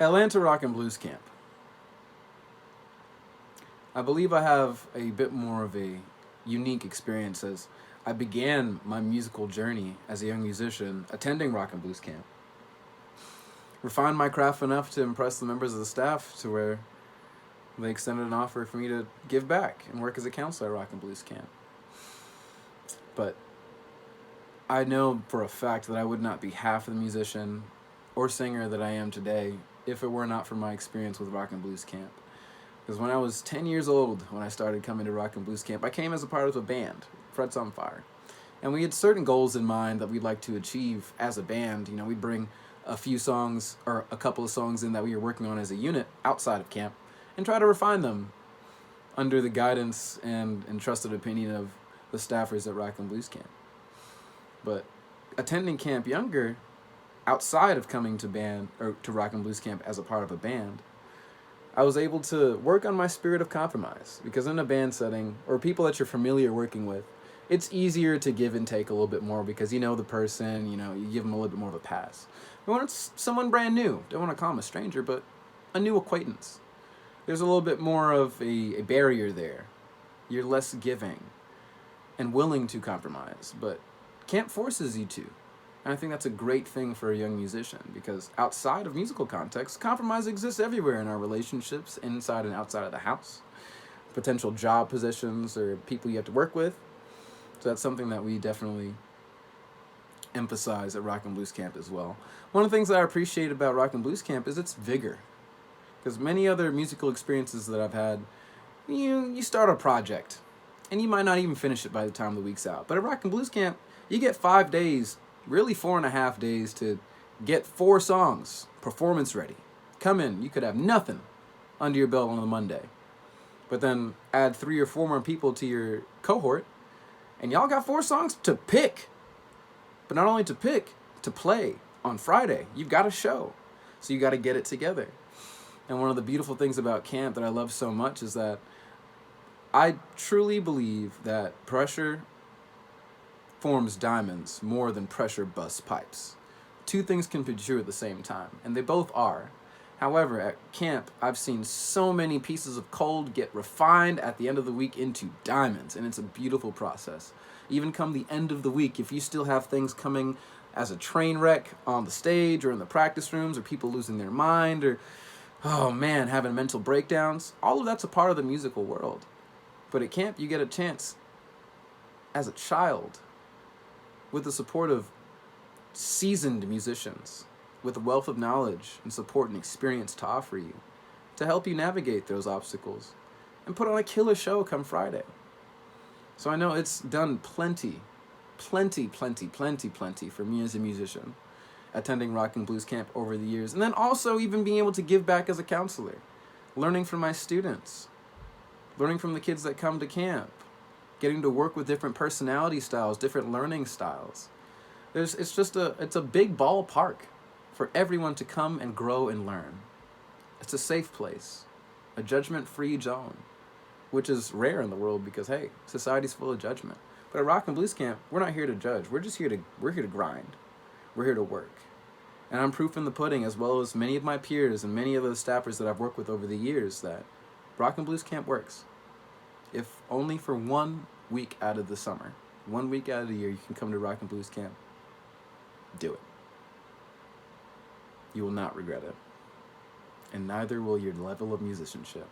Atlanta Rock and Blues Camp. I believe I have a bit more of a unique experience as I began my musical journey as a young musician attending Rock and Blues Camp. Refined my craft enough to impress the members of the staff to where they extended an offer for me to give back and work as a counselor at Rock and Blues Camp. But I know for a fact that I would not be half of the musician or singer that I am today if it were not for my experience with Rock and Blues Camp. Because when I was 10 years old, when I started coming to Rock and Blues Camp, I came as a part of a band, Frets on Fire. And we had certain goals in mind that we'd like to achieve as a band. You know, we'd bring a few songs or a couple of songs in that we were working on as a unit outside of camp and try to refine them under the guidance and trusted opinion of the staffers at Rock and Blues Camp. But attending Camp Younger, outside of coming to band or to Rock and Blues Camp as a part of a band, I was able to work on my spirit of compromise because in a band setting or people that you're familiar working with, it's easier to give and take a little bit more because you know the person, you give them a little bit more of a pass. But when it's someone brand new, don't want to call them a stranger, but a new acquaintance, there's a little bit more of a barrier there. You're less giving and willing to compromise, but camp forces you to. And I think that's a great thing for a young musician because outside of musical context, compromise exists everywhere in our relationships, inside and outside of the house. Potential job positions or people you have to work with. So that's something that we definitely emphasize at Rock and Blues Camp as well. One of the things that I appreciate about Rock and Blues Camp is its vigor. Because many other musical experiences that I've had, you start a project and you might not even finish it by the time the week's out. But at Rock and Blues Camp, you get 5 days, really 4.5 days to get 4 songs performance ready. Come in, you could have nothing under your belt on a Monday. But then add 3 or 4 more people to your cohort, and y'all got 4 songs to pick. But not only to pick, to play on Friday. You've got a show, so you got to get it together. And one of the beautiful things about camp that I love so much is that I truly believe that pressure forms diamonds more than pressure busts pipes. 2 things can be true at the same time, and they both are. However, at camp, I've seen so many pieces of coal get refined at the end of the week into diamonds, and it's a beautiful process. Even come the end of the week, if you still have things coming as a train wreck on the stage or in the practice rooms or people losing their mind or, oh man, having mental breakdowns, all of that's a part of the musical world. But at camp, you get a chance as a child with the support of seasoned musicians with a wealth of knowledge and support and experience to offer you to help you navigate those obstacles and put on a killer show come Friday. So I know it's done plenty for me as a musician attending Rock and Blues Camp over the years, and then also even being able to give back as a counselor, learning from my students, learning from the kids that come to camp, getting to work with different personality styles, different learning styles. It's a big ballpark for everyone to come and grow and learn. It's a safe place, a judgment-free zone, which is rare in the world because, hey, society's full of judgment. But at Rock and Blues Camp, we're not here to judge. We're here to grind. We're here to work. And I'm proof in the pudding, as well as many of my peers and many of the staffers that I've worked with over the years, that Rock and Blues Camp works. If only for 1 week out of the summer, 1 week out of the year, you can come to Rock and Blues Camp. Do it. You will not regret it. And neither will your level of musicianship.